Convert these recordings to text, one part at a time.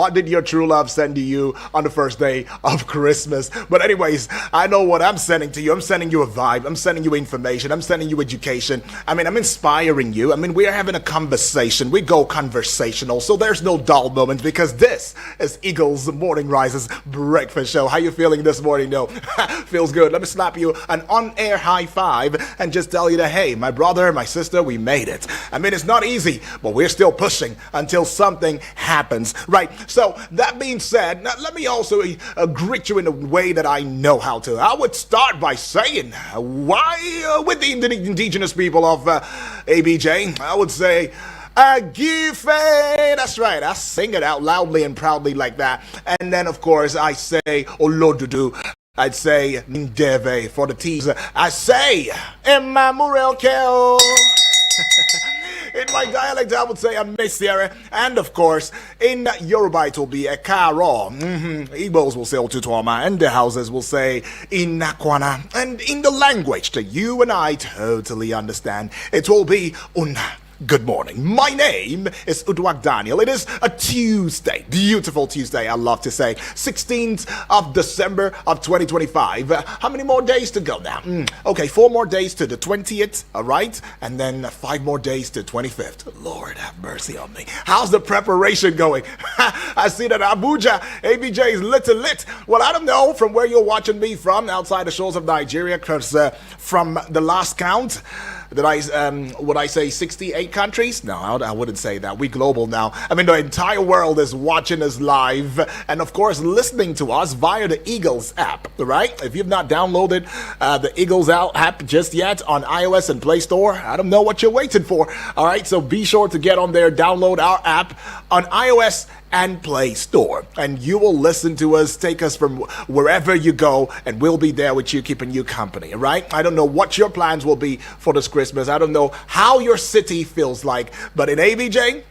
What did your true love send to you on the first day of Christmas? But anyways, I know what I'm sending to you. I'm sending you a vibe. I'm sending you information. I'm sending you education. I'm inspiring you. We are having a conversation. We go conversational. So there's no dull moment because this is Eagles Morning Rises Breakfast Show. How you feeling this morning? No, feels good. Let me slap you an on-air high five and just tell you that, hey, my brother, my sister, we made it. It's not easy, but we're still pushing until something happens, right? So that being said, now let me also greet you in a way that I know how to. I would start by saying, why with the indigenous people of ABJ, I would say, Agife. That's right. I sing it out loudly and proudly like that. And then, of course, I say Olodudu. I'd say Ndeve for the T's. I say Emma Murelkeo. In my dialect, I would say Amesiere. And of course, in Yoruba, it will be Ekaro. Igbos will say Otutuoma. And the houses will say Inakwana. And in the language that you and I totally understand, it will be Una. Good morning. My name is Uduak Daniel. It is a Tuesday, beautiful Tuesday, I love to say. 16th of December of 2025. How many more days to go now? Okay, 4 more days to the 20th, all right? And then 5 more days to 25th. Lord have mercy on me. How's the preparation going? I see that Abuja, ABJ is lit. Well, I don't know from where you're watching me from, outside the shores of Nigeria, because from the last count, would I say 68 countries? No, I wouldn't say that. We global now. The entire world is watching us live and, of course, listening to us via the Eagles app, right? If you've not downloaded the Eagles app just yet on iOS and Play Store, I don't know what you're waiting for, all right? So be sure to get on there, download our app on iOS and Play Store, and you will listen to us, take us from wherever you go, and we'll be there with you, keeping you company, right? I don't know what your plans will be for this Christmas. I don't know how your city feels like, but in ABJ,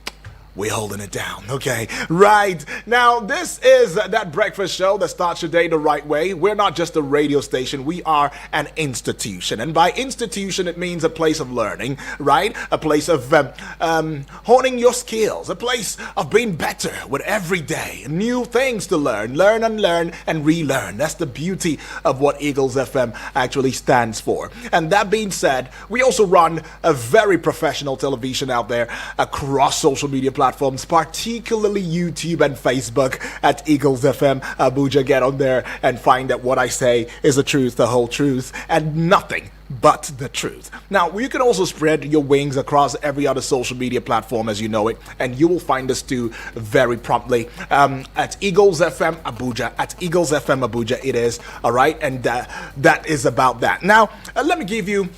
we're holding it down, okay? Right. Now, this is that breakfast show that starts your day the right way. We're not just a radio station. We are an institution. And by institution, it means a place of learning, right? A place of honing your skills. A place of being better with every day. New things to learn and relearn. That's the beauty of what Eagles FM actually stands for. And that being said, we also run a very professional television out there across social media platforms, particularly YouTube and Facebook at Eagles FM Abuja. Get on there and find that what I say is the truth, the whole truth, and nothing but the truth. Now, you can also spread your wings across every other social media platform as you know it, and you will find us too very promptly at Eagles FM Abuja. At Eagles FM Abuja it is, all right? And that is about that. Now, let me give you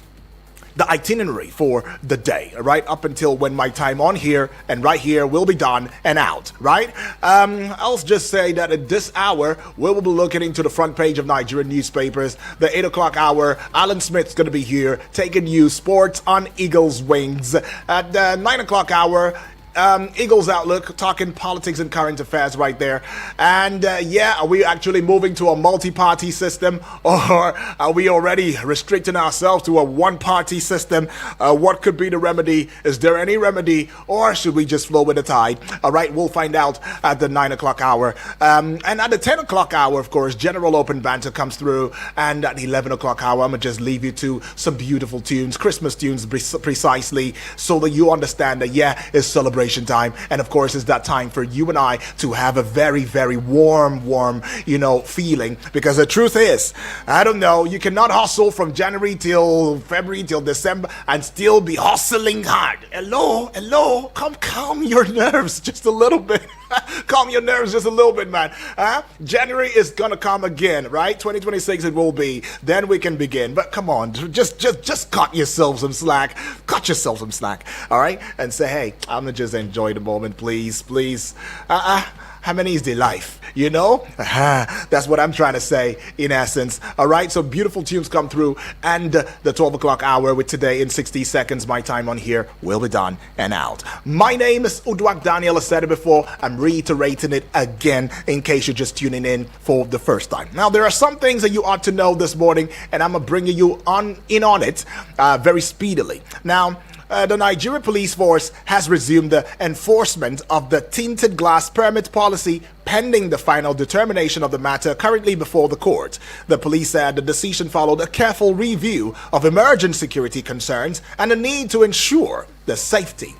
the itinerary for the day, right? Up until when my time on here and right here will be done and out, right? I'll just say that at this hour, we will be looking into the front page of Nigerian newspapers. The 8 o'clock hour, Alan Smith's going to be here taking you sports on Eagles Wings. At the 9 o'clock hour, Eagles Outlook, talking politics and current affairs right there. And are we actually moving to a multi-party system, or are we already restricting ourselves to a one-party system? What could be the remedy? Is there any remedy, or should we just flow with the tide? All right, we'll find out at the 9 o'clock hour. And at the 10 o'clock hour, of course, General Open Banter comes through. And at the 11 o'clock hour, I'm going to just leave you to some beautiful tunes, Christmas tunes precisely, so that you understand that, it's celebration time, and of course it's that time for you and I to have a very, very warm feeling, because the truth is, I don't know, you cannot hustle from January till February till December and still be hustling hard. Hello, calm your nerves just a little bit. Calm your nerves just a little bit, man. January is gonna come again, right? 2026 it will be. Then we can begin. But come on, just cut yourself some slack. All right, and say, hey, I'm gonna just enjoy the moment, please. How many is the life? That's what I'm trying to say in essence. All right, so beautiful tunes come through, and the 12 o'clock hour with today in 60 seconds, my time on here will be done and out. My name is Uduak Daniel. I said it before. I'm reiterating it again in case you're just tuning in for the first time. Now, there are some things that you ought to know this morning, and I'm going to bring you on it very speedily. Now, the Nigerian police force has resumed the enforcement of the tinted glass permit policy pending the final determination of the matter currently before the court. The police said the decision followed a careful review of emerging security concerns and the need to ensure the safety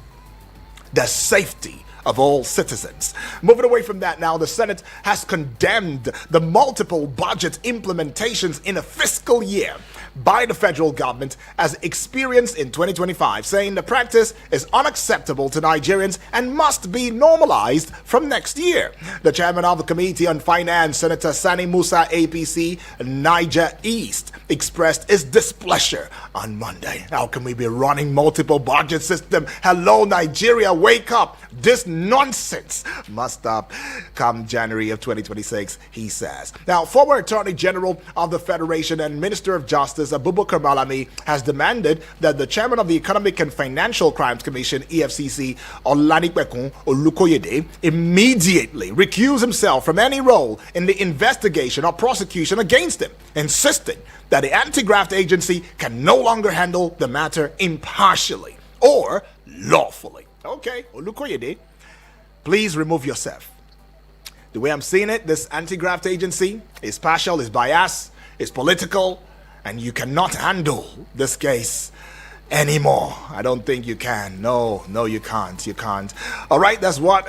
of all citizens. Moving away from that now, the Senate has condemned the multiple budget implementations in a fiscal year by the federal government as experienced in 2025, saying the practice is unacceptable to Nigerians and must be normalized from next year. The chairman of the Committee on Finance, Senator Sani Musa, APC, Niger East, expressed his displeasure on Monday. How can we be running multiple budget system? Hello, Nigeria, wake up. This nonsense must stop come January of 2026, he says. Now, former Attorney General of the Federation and Minister of Justice Abubakar Malami has demanded that the chairman of the Economic and Financial Crimes Commission, EFCC, Olanipekun Olukoyede, immediately recuse himself from any role in the investigation or prosecution against him, insisting that the anti-graft agency can no longer handle the matter impartially or lawfully. Okay, Olukoyede, please remove yourself. The way I'm seeing it, this anti-graft agency is partial, is biased, is political, and you cannot handle this case anymore. I don't think you can. No, you can't. You can't. All right, that's what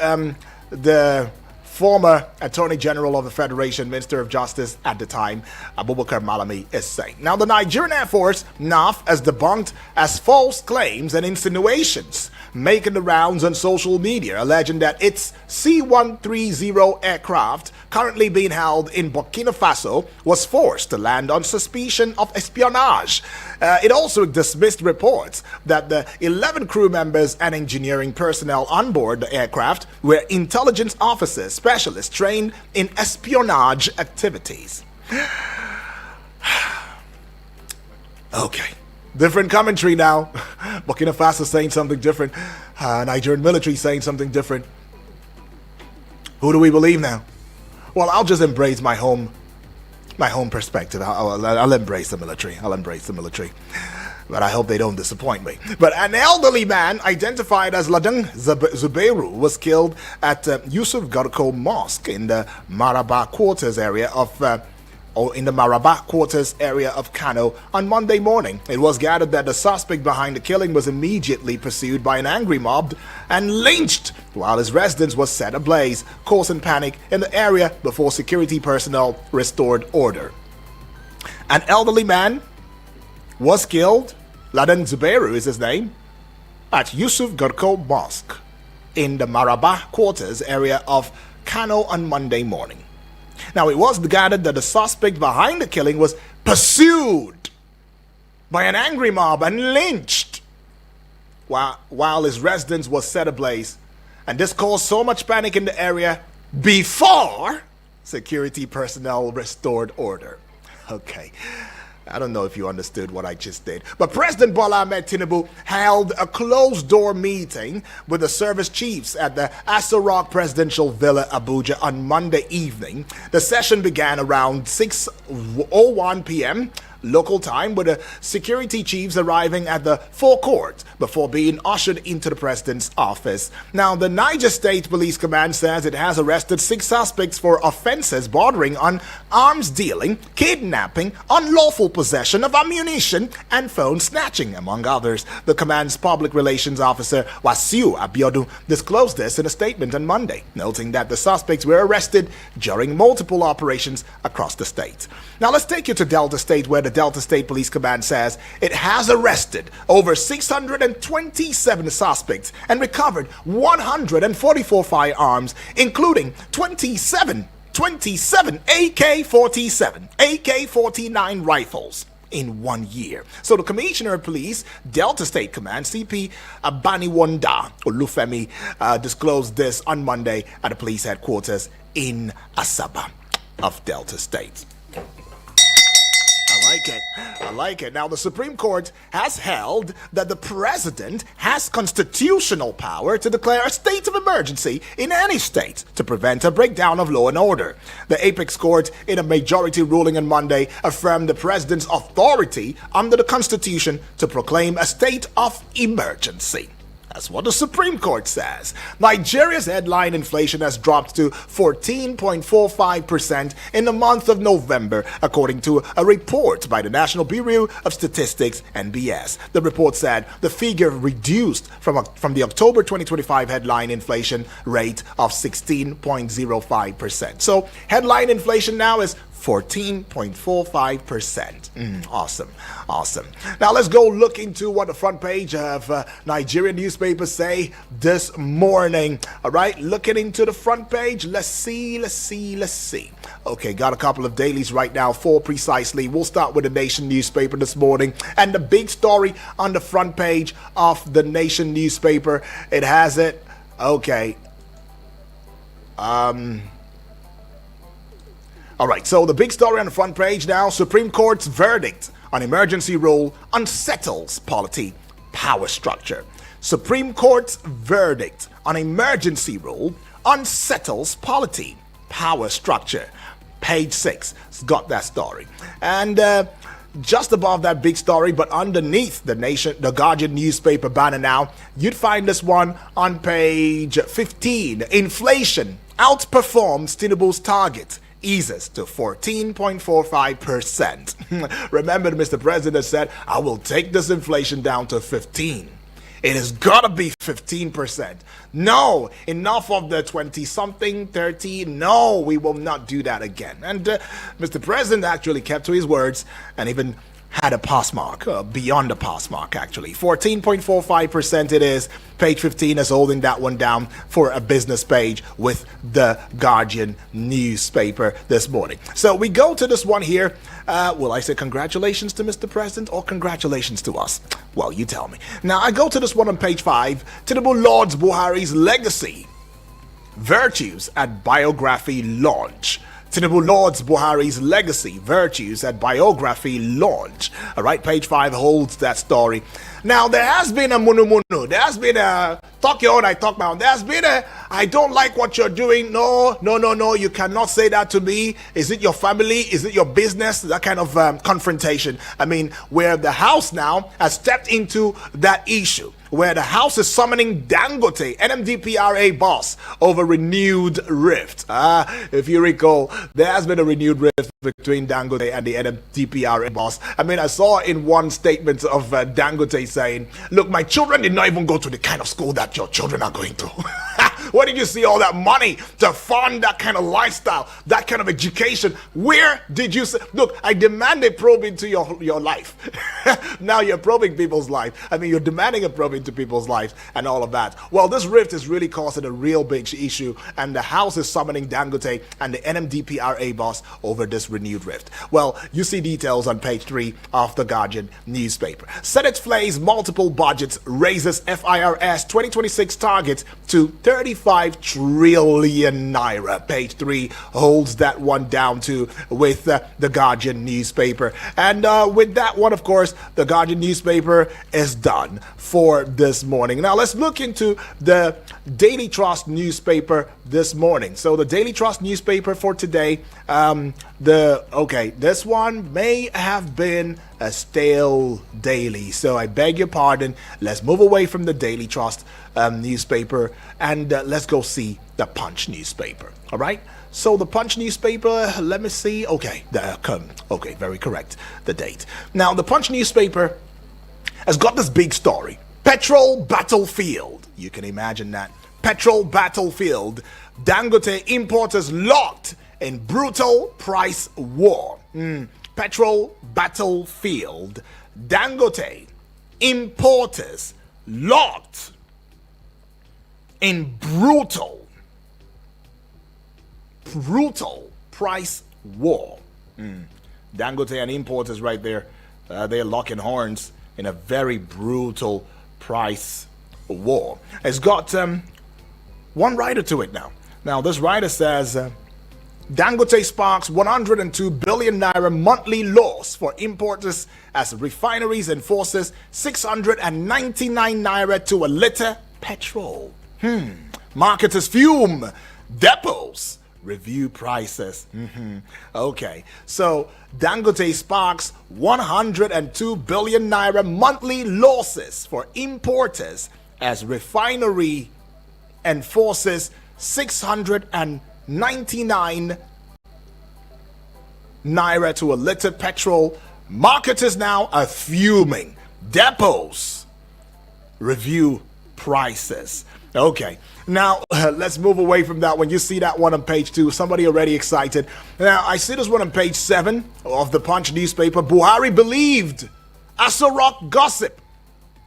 the former Attorney General of the Federation, Minister of Justice at the time, Abubakar Malami, is saying. Now, the Nigerian Air Force, NAF, has debunked as false claims and insinuations making the rounds on social media, alleging that its C-130 aircraft, currently being held in Burkina Faso, was forced to land on suspicion of espionage. It also dismissed reports that the 11 crew members and engineering personnel on board the aircraft were intelligence officers, specialists trained in espionage activities. Okay. Different commentary now. Burkina Faso saying something different. Nigerian military saying something different. Who do we believe now? Well, I'll just embrace my home perspective. I'll embrace the military. But I hope they don't disappoint me. But an elderly man identified as Ladan Zubairu was killed at Yusuf Garko Mosque in the Maraba quarters area of Kano on Monday morning. It was gathered that the suspect behind the killing was immediately pursued by an angry mob and lynched while his residence was set ablaze, causing panic in the area before security personnel restored order. An elderly man was killed, Ladan Zubairu is his name, at Yusuf Garko Mosque in the Maraba quarters area of Kano on Monday morning. Now, it was gathered that the suspect behind the killing was pursued by an angry mob and lynched while his residence was set ablaze. And this caused so much panic in the area before security personnel restored order. Okay. I don't know if you understood what I just did. But President Bola Ahmed Tinubu held a closed-door meeting with the service chiefs at the Aso Rock Presidential Villa, Abuja on Monday evening. The session began around 6:01 p.m. local time, with the security chiefs arriving at the forecourt before being ushered into the president's office. Now, the Niger State Police Command says it has arrested 6 suspects for offenses bordering on arms dealing, kidnapping, unlawful possession of ammunition, and phone snatching, among others. The command's public relations officer, Wasiu Abiodun, disclosed this in a statement on Monday, noting that the suspects were arrested during multiple operations across the state. Now, let's take you to Delta State, where the Delta State Police Command says it has arrested over 627 suspects and recovered 144 firearms, including 27 AK-47 rifles in 1 year. So the Commissioner of Police, Delta State Command, CP Abaniwanda Olufemi, disclosed this on Monday at the police headquarters in Asaba of Delta State. like it. I like it. Now, the Supreme Court has held that the president has constitutional power to declare a state of emergency in any state to prevent a breakdown of law and order. The Apex Court, in a majority ruling on Monday, affirmed the president's authority under the Constitution to proclaim a state of emergency. That's what the Supreme Court says. Nigeria's headline inflation has dropped to 14.45% in the month of November, according to a report by the National Bureau of Statistics, NBS. The report said the figure reduced from the October 2025 headline inflation rate of 16.05%. So headline inflation now is 14.45%. Awesome. Now let's go look into what the front page of Nigerian newspapers say this morning. All right, looking into the front page. Let's see. Okay, got a couple of dailies right now, 4 precisely. We'll start with the Nation newspaper this morning. And the big story on the front page of the Nation newspaper, it has it. Okay. All right, so the big story on the front page now, Supreme Court's verdict on emergency rule unsettles polity power structure. Supreme Court's verdict on emergency rule unsettles polity power structure. Page 6 has got that story. And just above that big story, but underneath the Guardian newspaper banner now, you'd find this one on page 15. Inflation outperforms Tinubu's target, eases to 14.45%. Remember, Mr. President said, I will take this inflation down to 15. It has got to be 15%. No, enough of the 20-something, 30. No, we will not do that again. And Mr. President actually kept to his words and even had a pass mark, beyond a pass mark actually. 14.45% it is. Page 15 is holding that one down for a business page with the Guardian newspaper this morning. So we go to this one here. Will I say congratulations to Mr. President or congratulations to us? Well, you tell me. Now I go to this one on page 5. Tinubu Lords Buhari's legacy. Virtues at biography launch. Tinubu Lords Buhari's legacy, virtues at biography launch. All right, page 5 holds that story. Now, there has been a munu-munu. There has been a talk your own, I talk my own. There has been a, I don't like what you're doing. No, you cannot say that to me. Is it your family? Is it your business? That kind of confrontation. I mean, where the House now has stepped into that issue, where the House is summoning Dangote, NMDPRA boss, over renewed rift. If you recall, there has been a renewed rift between Dangote and the NMDPRA boss. I mean, I saw in one statement of Dangote saying, look, my children did not even go to the kind of school that your children are going to. Where did you see all that money to fund that kind of lifestyle, that kind of education? Where did you see? Look, I demand a probe into your life. Now you're probing people's life. I mean, you're demanding a probe into people's lives and all of that. Well, this rift is really causing a real big issue, and the House is summoning Dangote and the NMDPRA boss over this renewed rift. Well, you see details on page 3 of the Guardian newspaper. Senate flays multiple budgets, raises FIRS 2026 target to 35 trillion naira. Page 3 holds that one down too with the Guardian newspaper. And with that one, of course, the Guardian newspaper is done for this morning. Now let's look into the Daily Trust newspaper this morning. So the Daily Trust newspaper for today, this one may have been a stale daily, so I beg your pardon. Let's move away from the Daily Trust newspaper and let's go see the Punch newspaper. All right, so the Punch newspaper, let me see. Okay, very correct, the date. Now the Punch newspaper has got this big story. Petrol battlefield. You can imagine that. Petrol battlefield. Dangote importers locked in brutal price war. Petrol battlefield. Dangote importers locked in brutal price war. Dangote and importers right there, they're locking horns in a very brutal price war. It's got one writer to it now. Now, this writer says Dangote sparks 102 billion naira monthly loss for importers as refineries enforces 699 naira to a liter petrol. Marketers fume. Depots review prices. Okay, so Dangote sparks 102 billion naira monthly losses for importers as refinery enforces 699 naira to a liter petrol. Marketers now are fuming. Depots review prices. Okay, now let's move away from that. When you see that one on page 2, somebody already excited. Now I see this one on page 7 of the Punch newspaper. Buhari believed Aso Rock gossip.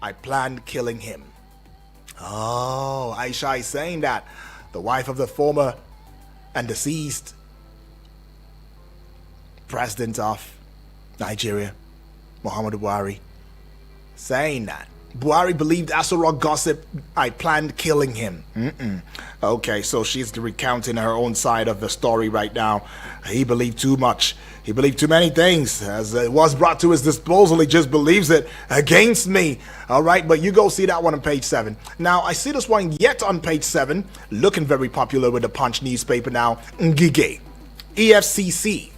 I planned killing him. Oh, Aisha is saying that. The wife of the former and deceased president of Nigeria, Muhammadu Buhari, saying that. Buhari believed Aso Rock gossip. I planned killing him. Okay, so she's recounting her own side of the story right now. He believed too much. He believed too many things. As it was brought to his disposal, he just believes it against me. All right, but you go see that one on page 7. Now, I see this one yet on page 7, looking very popular with the Punch newspaper now. Ngige, EFCC,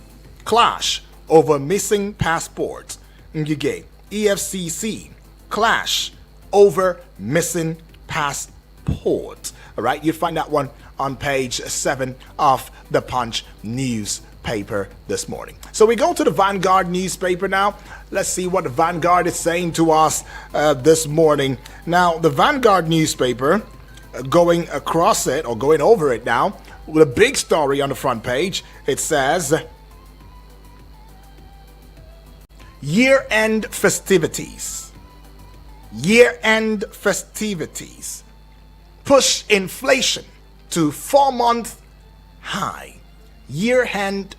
clash over missing passports. Ngige, EFCC, clash over missing passport. All right, you find that one on page 7 of the Punch newspaper this morning. So we go to the Vanguard newspaper now. Let's see what the Vanguard is saying to us this morning. Now, the Vanguard newspaper, going across it or going over it now, with a big story on the front page. It says, year-end festivities. Year-end festivities push inflation to 4-month high. Year-end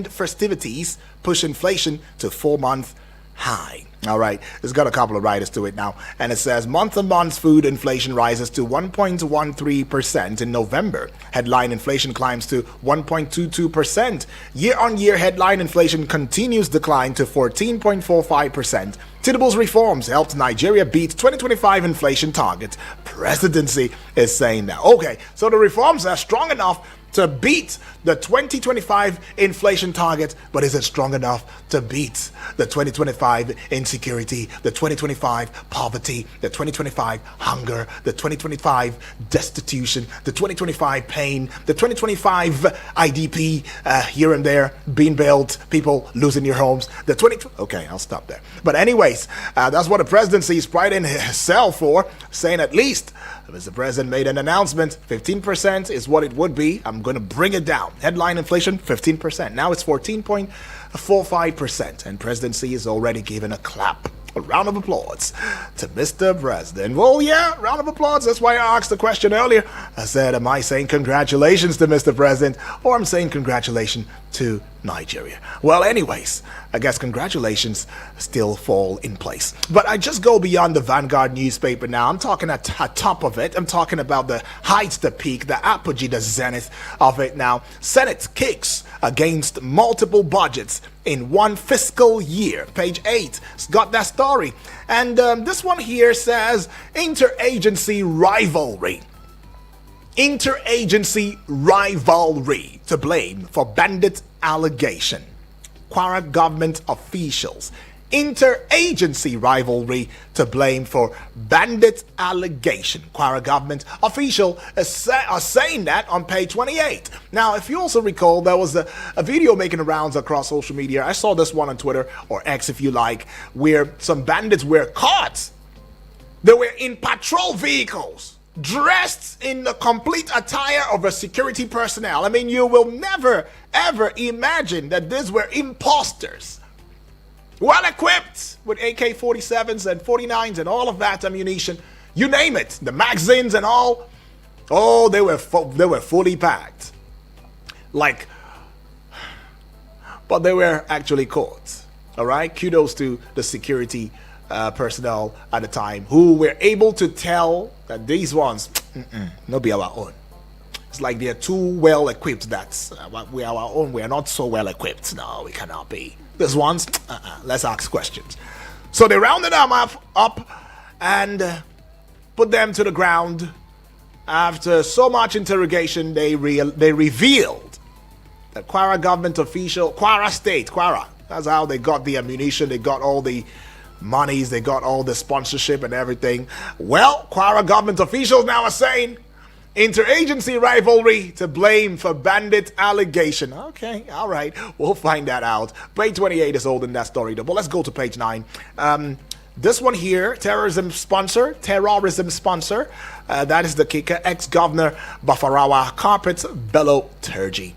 festivities push inflation to 4-month high. All right, it's got a couple of writers to it now, and it says month-on-month food inflation rises to 1.13% in November. Headline inflation climbs to 1.22%. Year-on-year headline inflation continues decline to 14.45%. Tinubu's reforms helped Nigeria beat 2025 inflation target. Presidency is saying that. Okay, so the reforms are strong enough to beat the 2025 inflation target, but is it strong enough to beat the 2025 insecurity, the 2025 poverty, the 2025 hunger, the 2025 destitution, the 2025 pain, the 2025 IDP here and there being built, people losing your homes, the 20... Okay, I'll stop there. But anyways, that's what the presidency is priding himself for, saying at least Mr. President made an announcement. 15% is what it would be. I'm going to bring it down. Headline inflation, 15%. Now it's 14.45%. And presidency is already given a clap. A round of applause to Mr. President. Well, yeah, round of applause. That's why I asked the question earlier. I said, am I saying congratulations to Mr. President, or I'm saying congratulations to Nigeria? Well, anyways, I guess congratulations still fall in place. But I just go beyond the Vanguard newspaper now. I'm talking at top of it. I'm talking about the heights, the peak, the apogee, the zenith of it now. Senate kicks against multiple budgets in one fiscal year. Page 8 has got that story. And this one here says interagency rivalry. Interagency rivalry to blame for bandit allegation. Kwara government officials. Interagency rivalry to blame for bandit allegation. Kwara government official are saying that on page 28. Now, if you also recall, there was a video making the rounds across social media. I saw this one on Twitter, or X if you like, where some bandits were caught. They were in patrol vehicles, dressed in the complete attire of a security personnel. I mean, you will never, ever imagine that these were imposters. Well equipped with AK-47s and 49s and all of that ammunition. You name it. The magazines and all. Oh, they were fully packed. Like, but they were actually caught. All right. Kudos to the security personnel at the time who were able to tell that these ones, no be our own. It's like they're too well equipped. That's we are our own. We are not so well equipped. No, we cannot be. This one's. Let's ask questions. So they rounded them up and put them to the ground. After so much interrogation, they revealed that Kwara government official, Kwara State, Kwara. That's how they got the ammunition. They got all the monies. They got all the sponsorship and everything. Well, Kwara government officials now are saying interagency rivalry to blame for bandit allegation. Okay, all right. We'll find that out. Page 28 is holding that story though. But let's go to page 9. This one here, terrorism sponsor. That is the kicker. Ex-governor Bafarawa carpets Bello Turji.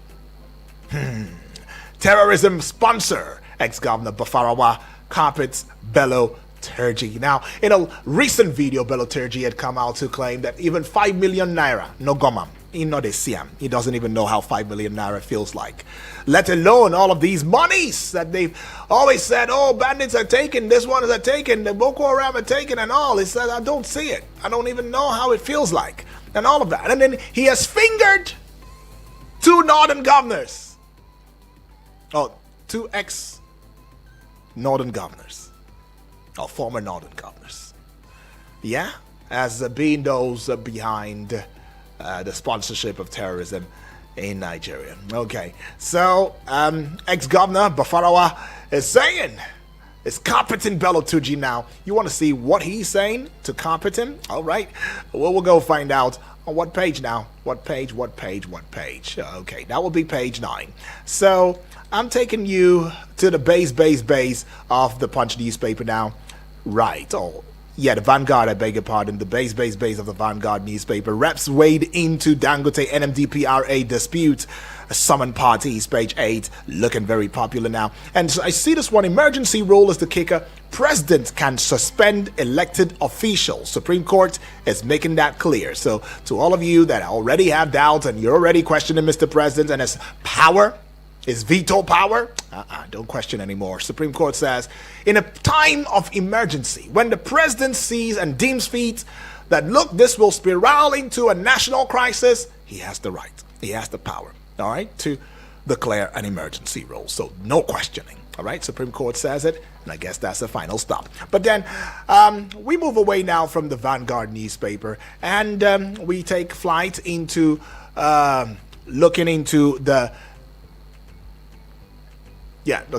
Terrorism sponsor. Ex-governor Bafarawa carpets Bello Turji. Now, in a recent video, Bello Turji had come out to claim that even 5 million naira, no gomam, he not a siam. He doesn't even know how 5 million naira feels like. Let alone all of these monies that they've always said, oh, bandits are taken, this one is taken, the Boko Haram are taken and all. He said, I don't see it. I don't even know how it feels like. And all of that. And then he has fingered 2 northern governors. Oh, 2 ex-northern governors. Or former northern governors. Yeah, as being those behind the sponsorship of terrorism in Nigeria. Okay, so ex-governor Bafarawa is saying, is carpeting Bello Turji now. You want to see what he's saying to carpet him? All right, well, we'll go find out. On what page now? What page? Okay, that will be page 9. So I'm taking you to the base of the Punch newspaper now. Right. Oh, yeah, the Vanguard, I beg your pardon. The base of the Vanguard newspaper. Reps wade into Dangote NMDPRA dispute. Summon parties, page 8. Looking very popular now. And so I see this one. Emergency rule is the kicker. President can suspend elected officials. Supreme Court is making that clear. So to all of you that already have doubts and you're already questioning Mr. President and his power, his veto power, don't question anymore. Supreme Court says, in a time of emergency, when the president sees and deems fit that, look, this will spiral into a national crisis, he has the right, he has the power, all right, to declare an emergency rule. So no questioning, all right? Supreme Court says it, and I guess that's the final stop. But then we move away now from the Vanguard newspaper, and we take flight into looking into the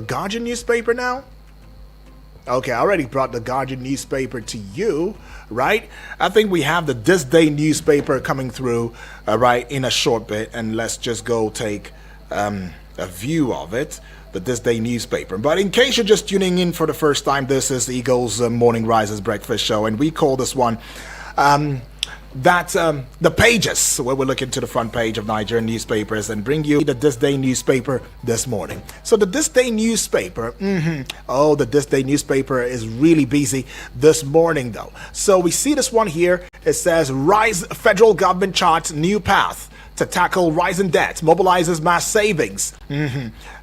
Guardian newspaper now. Okay, I already brought the Guardian newspaper to you, right? I think we have the This Day newspaper coming through, right, in a short bit. And let's just go take a view of it, the This Day newspaper. But in case you're just tuning in for the first time, this is Eagle's Morning Risers Breakfast Show. And we call this one the pages, where we're looking to the front page of Nigerian newspapers and bring you the This Day newspaper this morning. So the This Day newspaper, the This Day newspaper is really busy this morning though. So we see this one here. It says, federal government charts new path to tackle rising debt, mobilizes mass savings.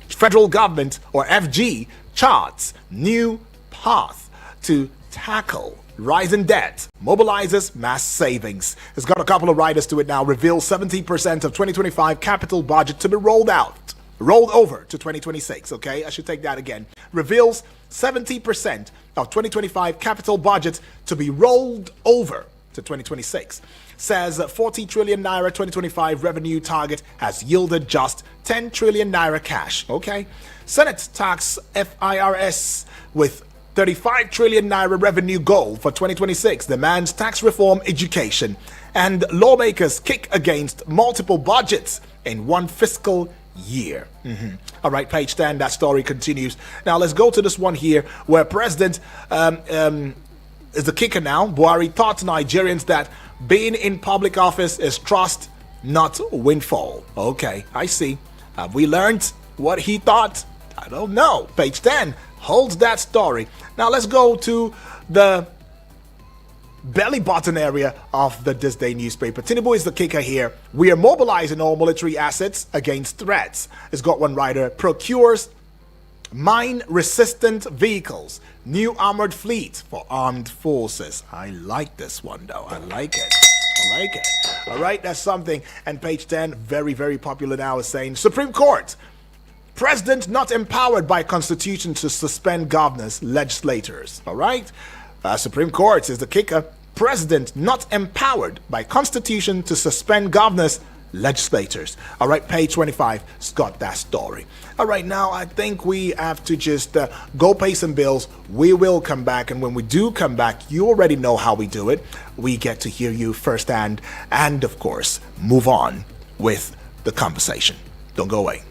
Federal government, or FG, charts new path to tackle rising debt, mobilizes mass savings. It's got a couple of riders to it now. Reveals 70% of 2025 capital budget to be rolled over to 2026. Okay, I should take that again. Reveals 70% of 2025 capital budget to be rolled over to 2026. Says 40 trillion naira 2025 revenue target has yielded just 10 trillion naira cash. Okay, Senate tax FIRS with 35 trillion naira revenue goal for 2026 demands tax reform, education, and lawmakers kick against multiple budgets in one fiscal year. All right, page 10, that story continues. Now let's go to this one here where President is the kicker now. Buhari taught Nigerians that being in public office is trust, not windfall. Okay, I see. Have we learned what he thought? I don't know. Page 10 holds that story. Now let's go to the belly button area of the This Day newspaper. Tinubu is the kicker here. We are mobilizing all military assets against threats. It's got one writer. Procures mine-resistant vehicles. New armored fleet for armed forces. I like this one though. I like it. like it. All right, that's something. And page 10, very, very popular now, is saying Supreme Court. President not empowered by Constitution to suspend governors, legislators. All right? Supreme Court is the kicker. President not empowered by Constitution to suspend governors, legislators. All right, page 25, it's got that story. All right, now I think we have to just go pay some bills. We will come back, and when we do come back, you already know how we do it. We get to hear you firsthand and, of course, move on with the conversation. Don't go away.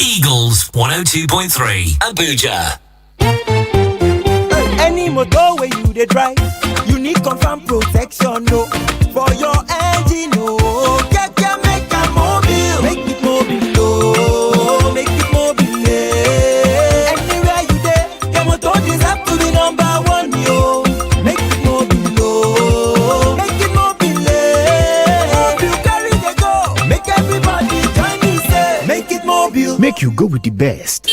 Eagles 102.3 Abuja. Any motor where you dey drive, you need confirm protection, no. For your engine, no. Make it mobile. Make it mobile, no. Make it mobile, yeah. Anywhere you dey, your motor deserve to be number one, yo. Make it mobile, no. Make it mobile, yeah. Mobile carry the go. Make everybody join me, say. Make it mobile. Make you go with the best.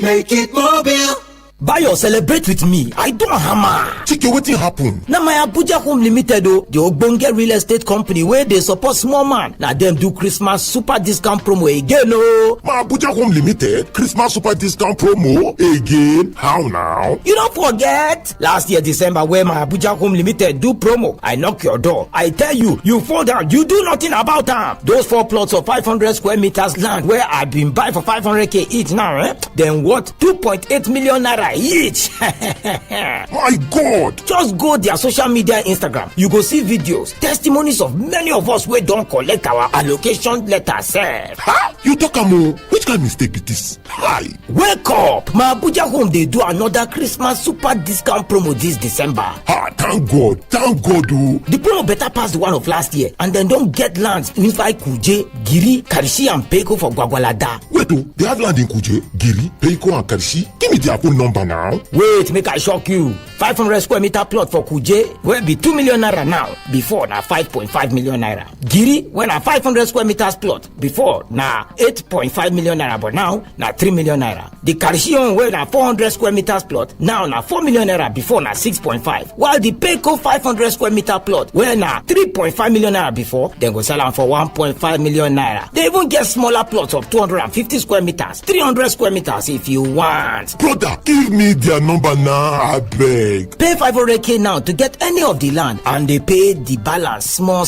Make it mobile. Buy or celebrate with me. I don't hammer. Chike, wetin happen? Now my Abuja Home Limited, the ogbonge real estate company where they support small man. Now them do Christmas super discount promo again, oh. My Abuja Home Limited Christmas super discount promo again. How now? You don't forget last year December where my Abuja Home Limited do promo. I knock your door. I tell you, you fall down. You do nothing about them. Those 4 plots of 500 square meters land where I've been buy for 500k each now, Then what? 2.8 million naira each. My God! Just go their social media Instagram. You go see videos, testimonies of many of us where don't collect our allocation letter, sir. Ha! You talk amo. Which kind of mistake is this? Hi. Wake up! My Abuja Home they do another Christmas super discount promo this December. Ha! Thank God! Thank God! Oh. The promo better pass the one of last year, and then don't get lands inside Kuje, Giri, Karishi, and Peko for Gwagwalada. Wait, oh, they have land in Kuje, Giri, Peko, and Karishi. Give me their phone number now. Wait, make I shock you. 500 square meter plot for Kuje will be 2 million naira now. Before na 5.5 million naira. Giri when a 500 square meters plot. Before na 8.5 million naira, but now na 3 million naira. The Karishion where na 400 square meters plot now na 4 million naira. Before na 6.5. While the Peko 500 square meter plot where na 3.5 million naira before, then go sell them for 1.5 million naira. They even get smaller plots of 250 square meters, 300 square meters if you want. Brother, give me their number now, I beg. Pay 500k now to get any of the land, and they pay the balance small.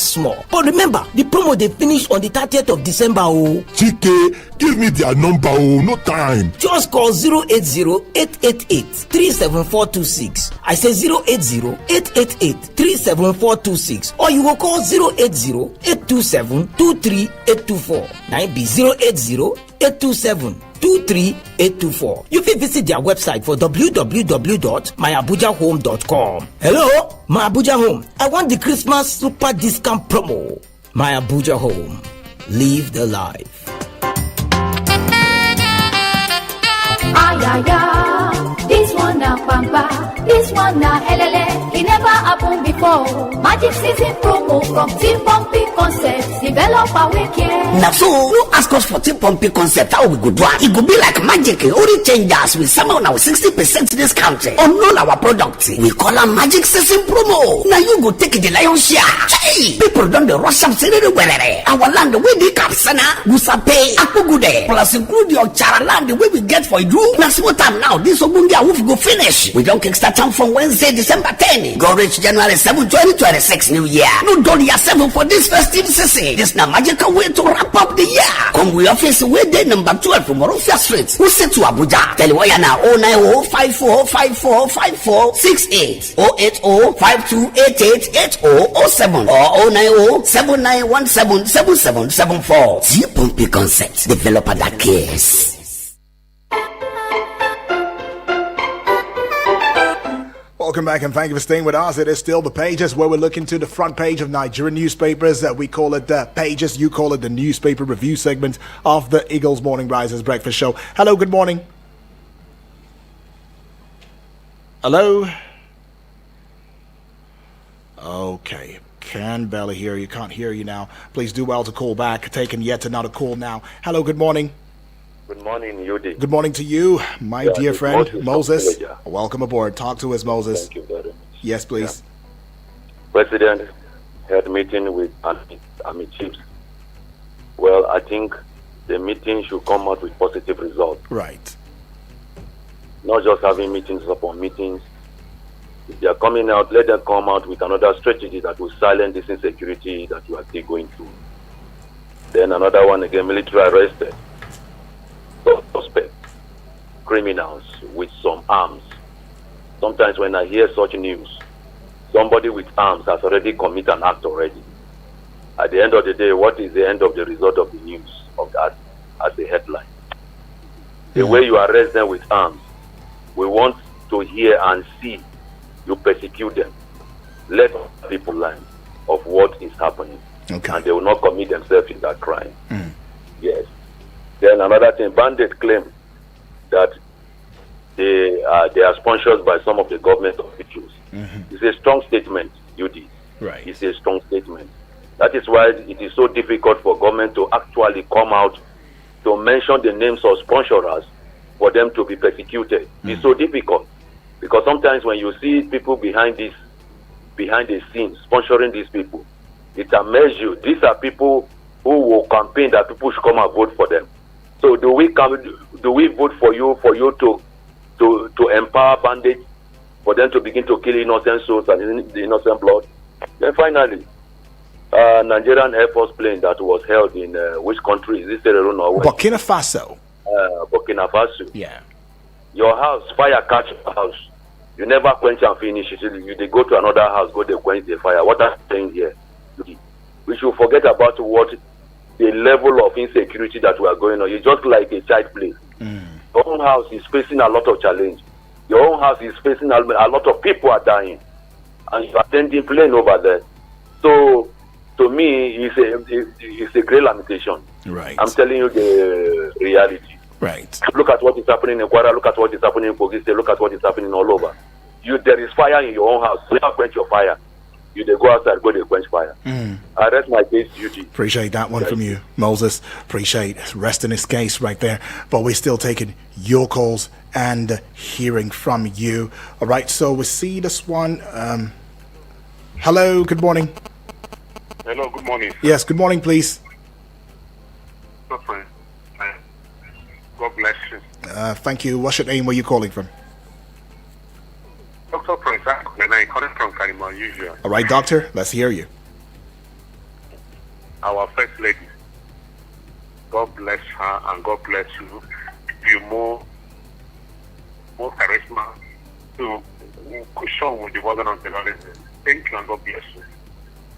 But remember, the promo they finish on the 30th of December, oh. Chike, give me their number, oh, no time. Just call 080-888-37426. I say 080-888-37426. Or you will call 080-827-23824. Now it be 080-827-23824. You can visit their website for www.myabujahome.com. Hello, My Abuja Home. I want the Christmas super discount promo. My Abuja Home. Live the life. This one now Pampa, this one now Elele. It never happened before. Magic season promo from Team Pumpy Concepts. Developer weekend. Now so, you ask us for Team Pumpy Concept, how we go do it? It could be like magic. Only changes with some on our 60% discount on all our products. We call them Magic Season promo. Now you go take the lion's share. Hey, people don't rush up everywhere. Our land where they Kapsana, Gusape, Akugude, plus include your Chara land the way we get for you. Now what time now? This Obumbia wolf go finish. We don't kickstart time from Wednesday, December 10. Go reach January 7, 2026 New Year. No dollar 7 for this festive season. This na magical way to wrap up the year. Come we office where day number 12 from Morofia Street. Who say to Abuja? Tell you why now 090-5454-5468 080-5288-8007 or 090-7917-7774. T Pumpy Concept, developer that cares. Well, Welcome back and thank you for staying with us. It is still the Pages, where we're looking to the front page of Nigerian newspapers. We call it the Pages. You call it the newspaper review segment of the Eagles Morning Risers Breakfast Show. Hello, good morning. Hello? Okay. Can barely hear you. Can't hear you now. Please do well to call back. Taking yet another call now. Hello, good morning. Good morning, Yudi. Good morning to you, my dear friend, Moses. Moses. Welcome aboard. Talk to us, Moses. Thank you very much. Yes, please. President had meeting with army chiefs. Well, I think the meeting should come out with positive results. Right. Not just having meetings upon meetings. If they are coming out, let them come out with another strategy that will silence this insecurity that you are still going through. Then another one again, military arrested. Suspect criminals with some arms. Sometimes when I hear such news, somebody with arms has already committed an act already. At the end of the day, what is the end of the result of the news of that as a headline? The way you arrest them with arms, we want to hear and see you persecute them. Let people learn of what is happening. Okay. And they will not commit themselves in that crime. Yes. Then another thing, bandits claim that they are sponsored by some of the government officials. It's a strong statement, Yudi. Right. It's a strong statement. That is why it is so difficult for government to actually come out to mention the names of sponsors for them to be persecuted. It's so difficult because sometimes when you see people behind the scenes sponsoring these people, it amazes you. These are people who will campaign that people should come and vote for them. So do we vote for you to empower bandits for them to begin to kill innocent souls and the innocent blood? Then finally, Nigerian Air Force plane that was held in which country is this? Burkina Faso. Burkina Faso. Yeah. Your house, fire catch your house. You never quench and finish it. They go to another house, go to quench the fire. What I'm saying here, we should forget about what the level of insecurity that we are going on. It's just like a child play. Your own house is facing a lot of challenge. Your own house is facing a lot of people are dying, and you are sending plane over there. So, to me, it's a great limitation. Right. I'm telling you the reality. Right. Look at what is happening in Kwara. Look at what is happening in Kogi State. Look at what is happening all over. There is fire in your own house. You never quench your fire. You go outside, go to quench fire. I rest my case, duty. Appreciate that one from you, Moses. Appreciate resting his case right there. But we're still taking your calls and hearing from you. All right, so we see this one. Hello, good morning. Hello, good morning. Yes, good morning, please. God bless you. Thank you. What's your name? Where are you calling from? Dr. Prince, I'm calling from Kalima, usual. All right, doctor, let's hear you. Our first lady. God bless her and God bless you. You more charisma to cushion with the burden of the Lord. Thank you and God bless you.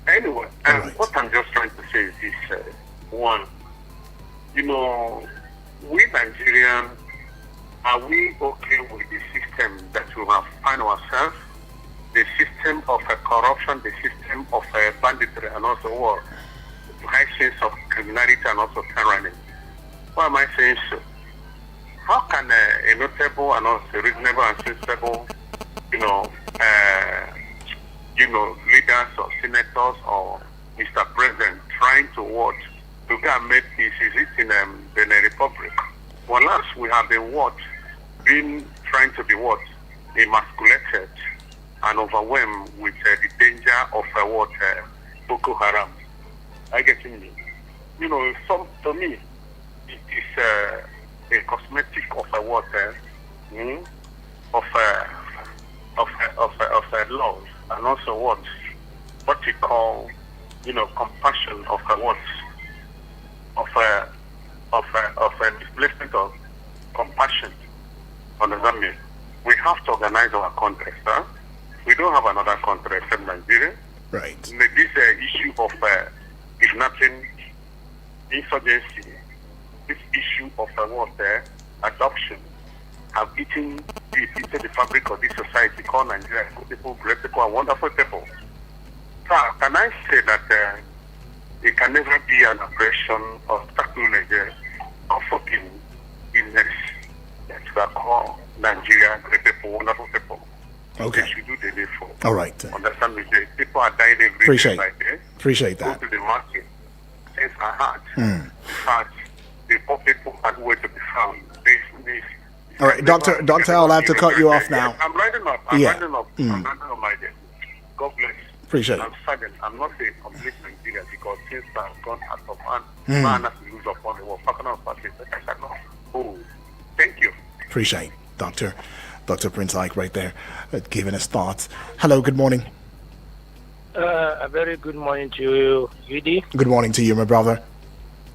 Anyway, right. What I'm just trying to say is this. One, we Nigerians, are we okay with the system that we have found ourselves? The system of corruption, the system of banditry, and also war, high sense of criminality and also tyranny. Why am I saying so? How can a notable and also reasonable and sensible, leaders or senators or Mr. President trying to what? To go and make peace, is it in the Republic? Well, last we have been trying to be emasculated and overwhelmed with the danger of Boko Haram. I get me. To me, it is a cosmetic of laws and also what we call compassion of displacement of compassion on the Zambia. We have to organize our country, sir. We don't have another country except Nigeria. Right. This issue of kidnapping, insurgency, this issue of adoption have eaten deep into the fabric of this society called Nigeria. Good people, great people, and wonderful people. So can I say that it can never be an aggression or sacrilege or fucking illness that we are called Nigeria, great people, wonderful people. Okay. They should do the needful. All right. Understand me? The people are dying every Appreciate day by day. Appreciate Go that. to the market. Things are hard. Hard. The poor people are nowhere to be found. This. All right, Doctor, I'll have to cut you off now. Yes, I'm riding up. I'm riding up my day. God bless. Appreciate it. I'm saddened. I'm not a complete Nigerian because things have gone out of hand. Man has to lose upon the world. Partner parties. I cannot. Oh, thank you. Appreciate Dr. Prince Ike right there, giving his thoughts. Hello, good morning. A very good morning to you, UD. Good morning to you, my brother.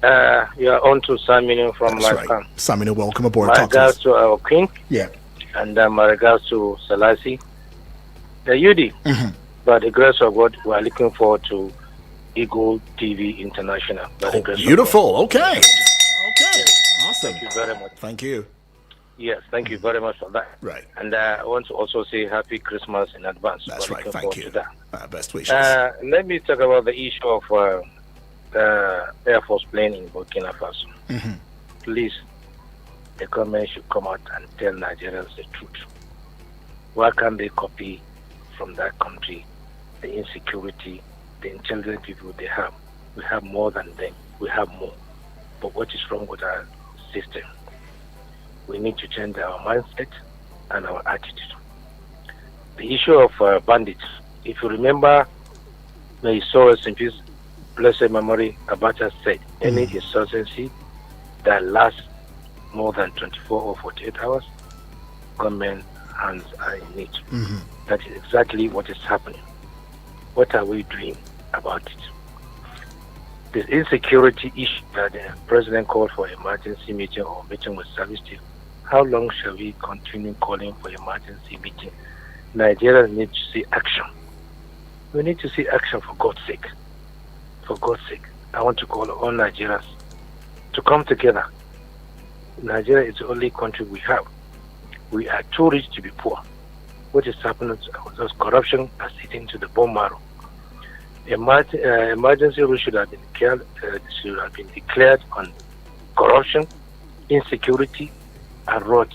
You are on to Saminu from That's Lifecam. right. Saminu, welcome aboard. My Talk to regards us. to our King, Yeah. and my regards to Selassie. The UD, by the grace of God, we are looking forward to Eagle TV International. By the grace of Beautiful. Okay. Okay. Awesome. God. Thank you very much. Thank you. Yes, thank you very much for that. Right. And I want to also say Happy Christmas in advance. That's We're right. looking Thank forward you. to that. Best wishes. Let me talk about the issue of Air Force plane in Burkina Faso. Please, the government should come out and tell Nigerians the truth. Why can't they copy from that country the insecurity, the intelligent people they have? We have more than them. We have more. But what is wrong with our system? We need to change our mindset and our attitude. The issue of bandits, if you remember, may his soul rest in peace, blessed memory, Abacha said, any insurgency that lasts more than 24 or 48 hours, government hands are in it. That is exactly what is happening. What are we doing about it? The insecurity issue that the president called for emergency meeting or meeting with service team, how long shall we continue calling for emergency meeting? Nigerians need to see action. We need to see action for God's sake. For God's sake. I want to call all Nigerians to come together. Nigeria is the only country we have. We are too rich to be poor. What is happening to us? Corruption is eating to the bone marrow. Emergency rule should have been declared on corruption, insecurity, and rot.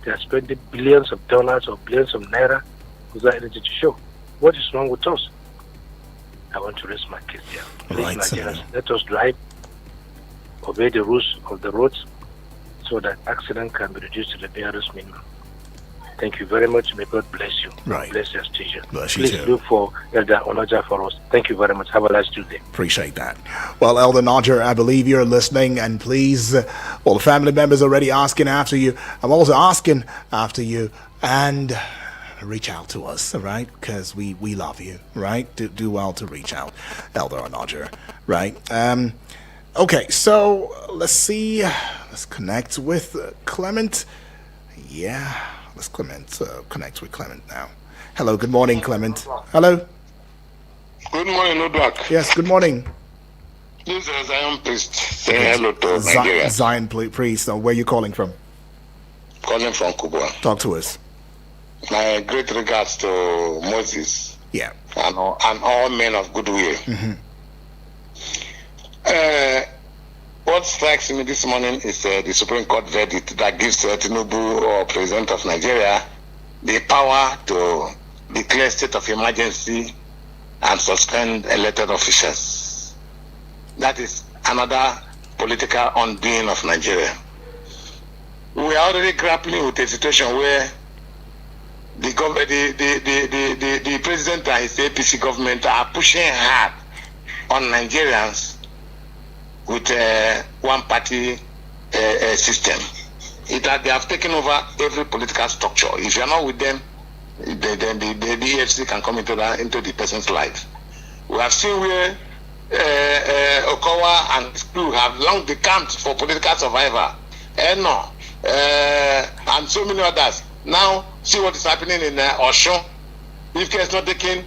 They are spending billions of dollars or billions of naira without anything to show. What is wrong with us? I want to raise my case here. Please, Right, Nigerians, let us drive, obey the rules of the roads, so that accident can be reduced to the barest minimum. Thank you very much. May God bless you. Right. Bless your station. Bless you Please too. look for Elder Onoja for us. Thank you very much. Have a nice Tuesday. Appreciate that. Well, Elder Nodger, I believe you're listening, and please, the family members are already asking after you. I'm also asking after you, and reach out to us, all right? Because we love you, right? Do well to reach out, Elder Nodger, right? Okay, so let's see. Let's connect with Clement. Yeah, let's connect with Clement now. Hello, good morning, Clement. Hello. Good morning, Odwak. Yes, good morning. This is Zion Priest saying hello to Nigeria. Zion Priest. Where are you calling from? Calling from Kubwa. Talk to us. My great regards to Moses. Yeah. And all men of goodwill. What strikes me this morning is the Supreme Court verdict that gives Tinubu, or President of Nigeria, the power to declare state of emergency and suspend elected officials. That is another political undoing of Nigeria. We are already grappling with a situation where the president and his APC government are pushing hard on Nigerians with a one-party system. They have taken over every political structure. If you're not with them, then the EFC can come into the person's life. We have seen where Okowa and his crew have long decamped for political survival. And so many others. Now, see what is happening in Osun. If care is not taken,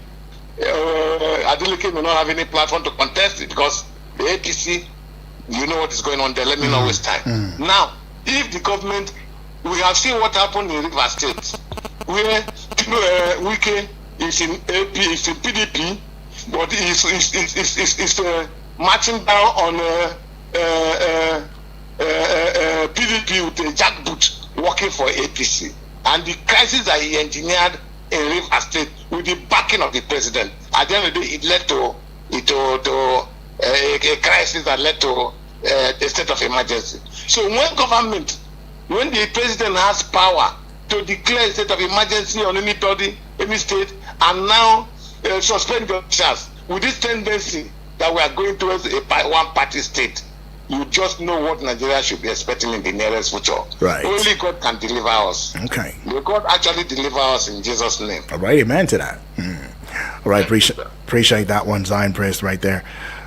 Adeleke will not have any platform to contest it because the APC, you know what is going on there. Let me not waste time. Now, if the government We have seen what happened in Rivers State, where Wike is in AP, is in PDP, but is marching down on PDP with a jackboot working for APC. And the crisis that he engineered in Rivers State with the backing of the president, at the end of the day, it led to a crisis that led to a state of emergency. So when the president has power to declare a state of emergency on anybody, any state, and now suspend the officials with this tendency that we are going towards a one-party state, you just know what Nigeria should be expecting in the nearest future. Right. Only God can deliver us. Okay. May God actually deliver us in Jesus' name. All right, amen to that. All right, appreciate that one, Zion Priest, right there.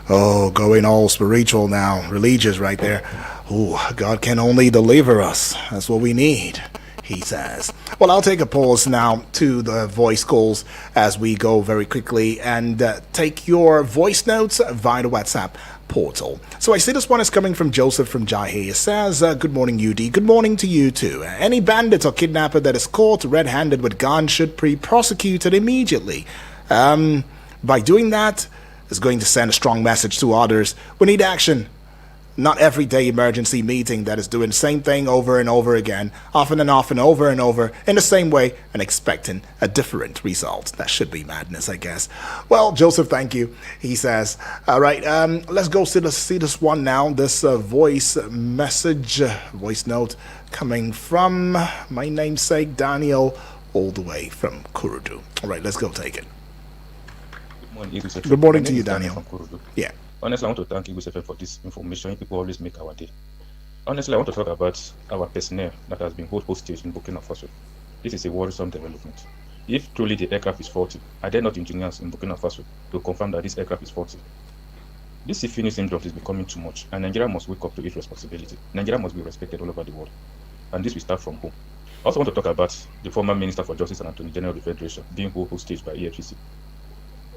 Oh, going all spiritual now, religious right there. Oh, God can only deliver us. That's what we need, he says. Well, I'll take a pause now to the voice calls as we go very quickly and take your voice notes via the WhatsApp portal. So I see this one is coming from Joseph from Jahi. It says, good morning, UD. Good morning to you too. Any bandit or kidnapper that is caught red-handed with gun should be prosecuted immediately. By doing that, it's going to send a strong message to others. We need action. Not everyday emergency meeting that is doing the same thing over and over again, often and often, over and over, in the same way, and expecting a different result. That should be madness, I guess. Well, Joseph, thank you. He says, all right, let's go see this one now. This voice note coming from my namesake, Daniel, all the way from Kurudu. All right, let's go take it. Good morning to you, Daniel. Yeah. Honestly, I want to thank Eagles FM for this information. People always make our day. Honestly, I want to talk about our personnel that has been held hostage in Burkina Faso. This is a worrisome development. If truly the aircraft is faulty, are there not engineers in Burkina Faso to confirm that this aircraft is faulty? This syphilis syndrome is becoming too much, and Nigeria must wake up to its responsibility. Nigeria must be respected all over the world, and this will start from home. I also want to talk about the former Minister for Justice and Attorney General of the Federation being held hostage by EFCC.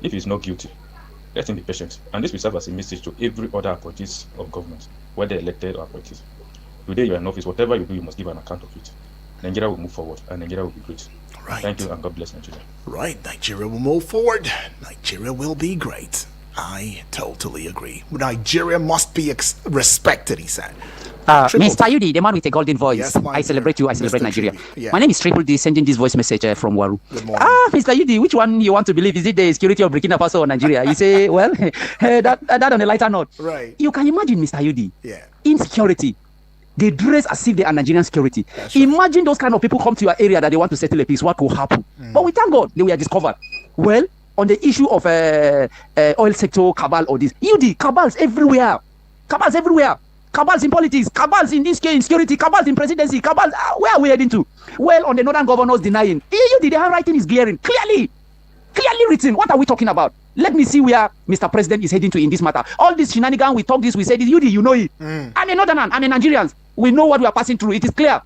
If he is not guilty, let him be patient, and this will serve as a message to every other appointees of government, whether elected or appointees. Today you are in office, whatever you do, you must give an account of it. Nigeria will move forward, and Nigeria will be great. Right. Thank you, and God bless Nigeria. Right, Nigeria will move forward. Nigeria will be great. I totally agree. Nigeria must be respected, he said. Mr. Yudi, the man with a golden voice. Yes, I celebrate you. I celebrate Mr. Nigeria. Yeah. My name is Triple D, sending this voice message from Waru. Good morning. Mr. Yudi, which one you want to believe? Is it the security of Burkina Faso or Nigeria? You say, well, that on a lighter note. Right. You can imagine, Mr. Yudi, Yeah. insecurity. They dress as if they are Nigerian security. That's right. Imagine those kind of people come to your area that they want to settle a peace. What will happen? But we thank God they were discovered. Well, on the issue of oil sector cabal or this, UD cabals everywhere. Cabals everywhere. Cabals in politics, cabals in this case in security, cabals in presidency, cabals. Where are we heading to? Well, on the northern governors denying. UD, the handwriting is glaring. Clearly written. What are we talking about? Let me see where Mr. President is heading to in this matter. All this shenanigan, we talk this, we say this. UD, you know it. I'm a northerner, I'm a Nigerians. We know what we are passing through. It is clear.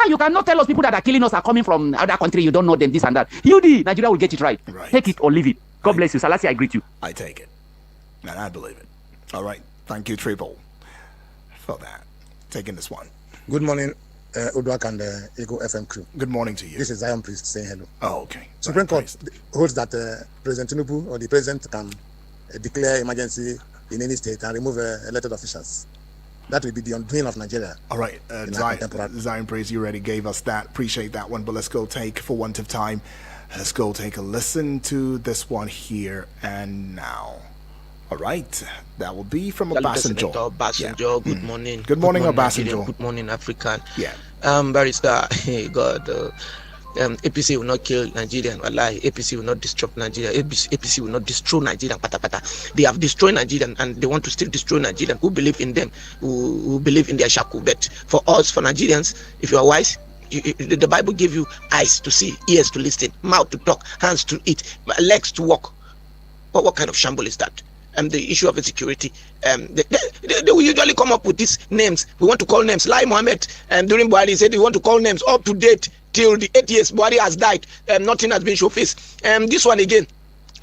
You cannot tell us people that are killing us are coming from other country. You don't know them, this and that. UD, Nigeria will get it right. Take it or leave it. God bless you. Salasi, I greet you. I take it. And I believe it. All right. Thank you, Triple, for that. Taking this one. Good morning, Udwak and Eagle FM crew. Good morning to you. This is Zion Priest saying hello. Oh, okay. Supreme Court holds that President Tinubu or the President can declare emergency in any state and remove elected officials. That will be the undoing of Nigeria. All right, Zion Praise, you already gave us that. Appreciate that one, but let's go take, for want of time, let's go take a listen to this one here and now. All right, that will be from Obasanjo. Obasanjo, good morning. Good morning, Obasanjo. Good morning, African. Yeah. Barrister, God, APC will not kill Nigeria. Wallahi, APC will not disrupt Nigeria. APC will not destroy Nigeria. They have destroyed Nigeria and they want to still destroy Nigeria. Who believe in them? Who believe in their shaku? But for us, for Nigerians, if you are wise, the Bible gave you eyes to see, ears to listen, mouth to talk, hands to eat, legs to walk. What kind of shamble is that? The issue of insecurity, they will usually come up with these names. We want to call names. Lai Mohammed during Buhari said we want to call names up to date till the 8 years Buhari has died. Nothing has been showcased. This one again,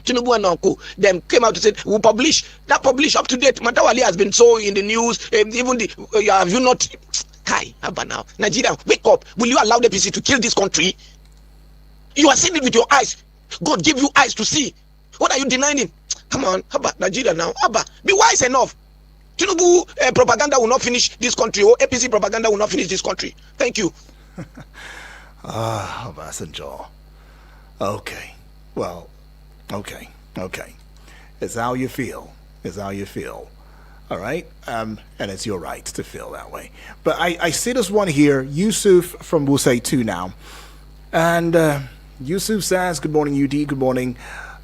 Tinubu and Uncle, them came out to say we'll publish up to date. Matawali has been so in the news. Even have you not? Kai, Abba now. Nigeria, wake up. Will you allow the APC to kill this country? You are seeing it with your eyes. God gave you eyes to see. What are you denying him? Come on, Abba, Nigeria now. Abba, be wise enough. Tinubu propaganda will not finish this country, or APC propaganda will not finish this country. Thank you. Obasanjo. Okay. Well, okay. It's how you feel. All right? And it's your right to feel that way. But I see this one here, Yusuf from Wuse 2 now. And Yusuf says, good morning, UD, good morning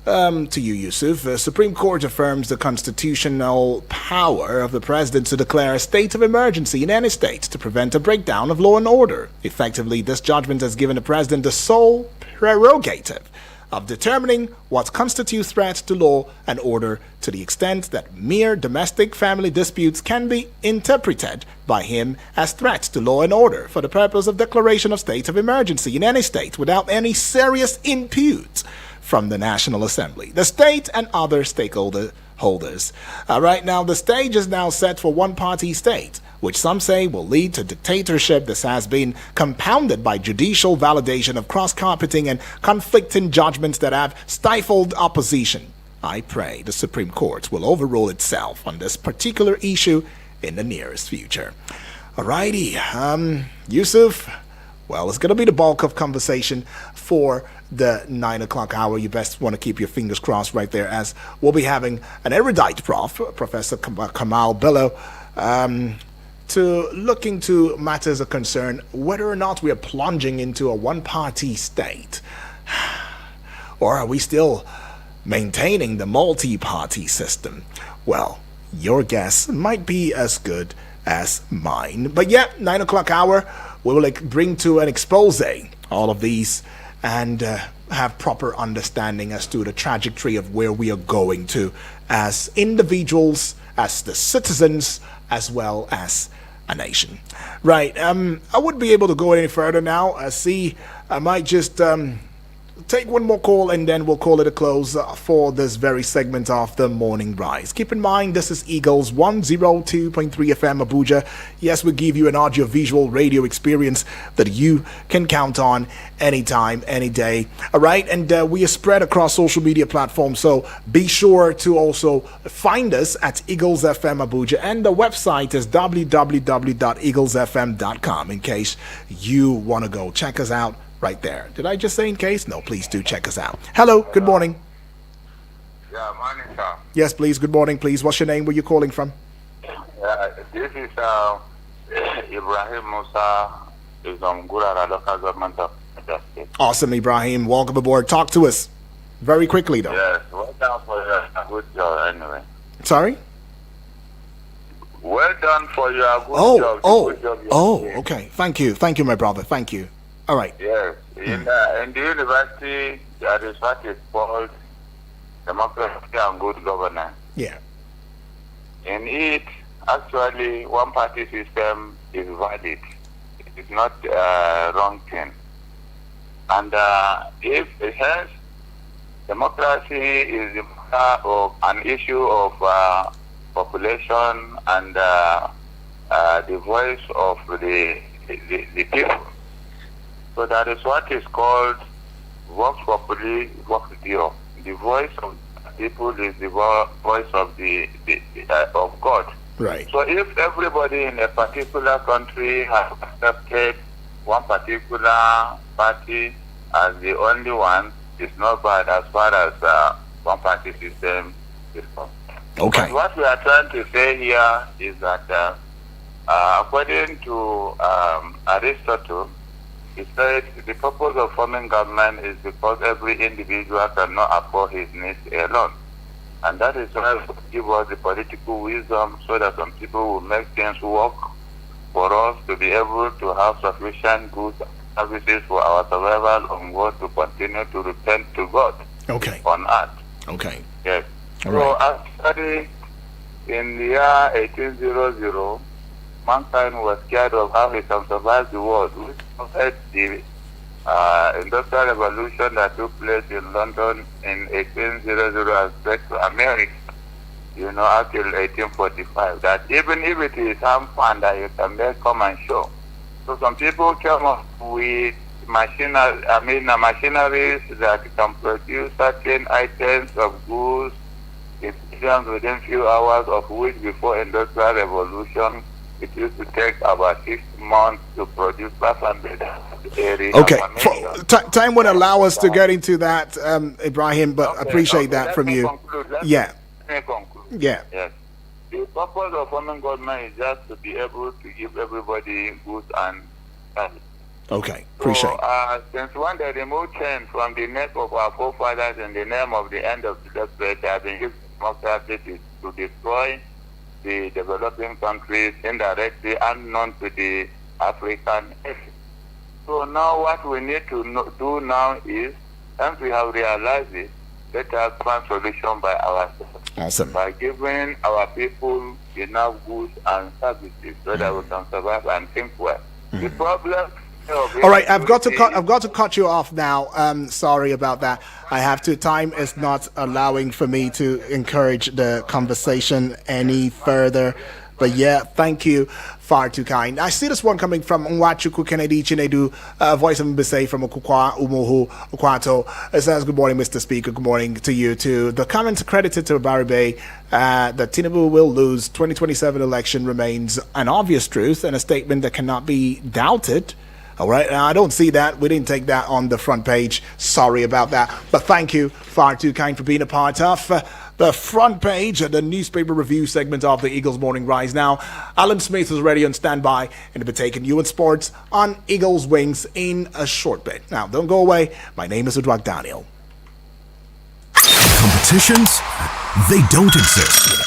to you, Yusuf. The Supreme Court affirms the constitutional power of the president to declare a state of emergency in any state to prevent a breakdown of law and order. Effectively, this judgment has given the president the sole prerogative of determining what constitutes threat to law and order to the extent that mere domestic family disputes can be interpreted by him as threats to law and order for the purpose of declaration of state of emergency in any state without any serious input from the National Assembly, the state, and other stakeholders. Right now, the stage is now set for one-party state, which some say will lead to dictatorship. This has been compounded by judicial validation of cross-carpeting and conflicting judgments that have stifled opposition. I pray the Supreme Court will overrule itself on this particular issue in the nearest future. Alrighty, Yusuf, well, it's going to be the bulk of conversation for the 9 o'clock hour. You best want to keep your fingers crossed right there, as we'll be having an erudite Professor Kamal Bello, to look into matters of concern, whether or not we are plunging into a one-party state, or are we still maintaining the multi-party system? Well, your guess might be as good as mine. But yeah, 9 o'clock hour, we will bring to an expose all of these and have proper understanding as to the trajectory of where we are going to as individuals, as the citizens, as well as a nation. Right, I wouldn't be able to go any further now. I might just take one more call and then we'll call it a close for this very segment of the Morning Rise. Keep in mind, this is Eagles 102.3 FM Abuja. Yes, we give you an audio-visual radio experience that you can count on anytime, any day. All right, and we are spread across social media platforms, so be sure to also find us at Eagles FM Abuja, and the website is www.eaglesfm.com in case you want to go check us out right there. Did I just say in case? No, please do check us out. Hello, good morning. Yeah, morning, sir. Yes, please, good morning, please. What's your name? Where you calling from? This is Ibrahim Musa, is on Gurara local government of State. Awesome, Ibrahim. Welcome aboard. Talk to us very quickly, though. Yes, well done for your good job, anyway. Sorry? Well done for your good job. Good job Okay. Thank you, my brother. Thank you. All right. Yes. In the university, there is what is called democracy and good governance. Yeah. In it, actually, one-party system is valid. It is not a wrong thing. And if hence democracy is an issue of population and the voice of the people. So that is what is called vox populi, vox Deo. The voice of people is the voice of of God. Right. So if everybody in a particular country has accepted one particular party as the only one, it's not bad as far as one-party system is concerned. Okay. But what we are trying to say here is that according to Aristotle, he said the purpose of forming government is because every individual cannot afford his needs alone. And that is why we give us the political wisdom so that some people will make things work for us to be able to have sufficient goods and services for our survival on God, to continue to repent to God on earth. Okay. Yes. All so right. actually, in the year 1800, mankind was scared of how he can survive the world. We had the industrial revolution that took place in London in 1800 and spread to America. until 1845, that even if it is some fund that you can make come and show. So some people came up with machineries that can produce certain items of goods within few hours, of which before Industrial Revolution it used to take about 6 months to produce 500 areas. Okay, time would allow us to get into that, Ibrahim, but appreciate that from you. Let me conclude. Yeah. Yes. The purpose of forming government is just to be able to give everybody goods and service. Okay, appreciate it. So, since when they removed chain from the neck of our forefathers in the name of the end of the democracy, they have been using democracy to destroy the developing countries indirectly unknown to the African. So now what we need to do now is, once we have realized it, let us find solution by ourselves. Awesome. By giving our people enough goods and services so that we can survive and think well. The problem. All right, I've got to cut you off now. Sorry about that. I have to. Time is not allowing for me to encourage the conversation any further. But yeah, thank you. Far too kind. I see this one coming from Nwachuku Kennedy Chinedu, voice of Mbese from Okukwa Umuhu Okwato. It says, good morning, Mr. Speaker. Good morning to you too. The comment credited to Baribe that Tinubu will lose 2027 election remains an obvious truth and a statement that cannot be doubted. All right, now, I don't see that. We didn't take that on the front page. Sorry about that. But thank you, Far Too Kind, for being a part of the front page of the newspaper review segment of the Eagles Morning Rise. Now, Alan Smith is ready on standby and to be taking you in sports on Eagles Wings in a short bit. Now, don't go away. My name is Udwak Daniel. Competitions? They don't exist.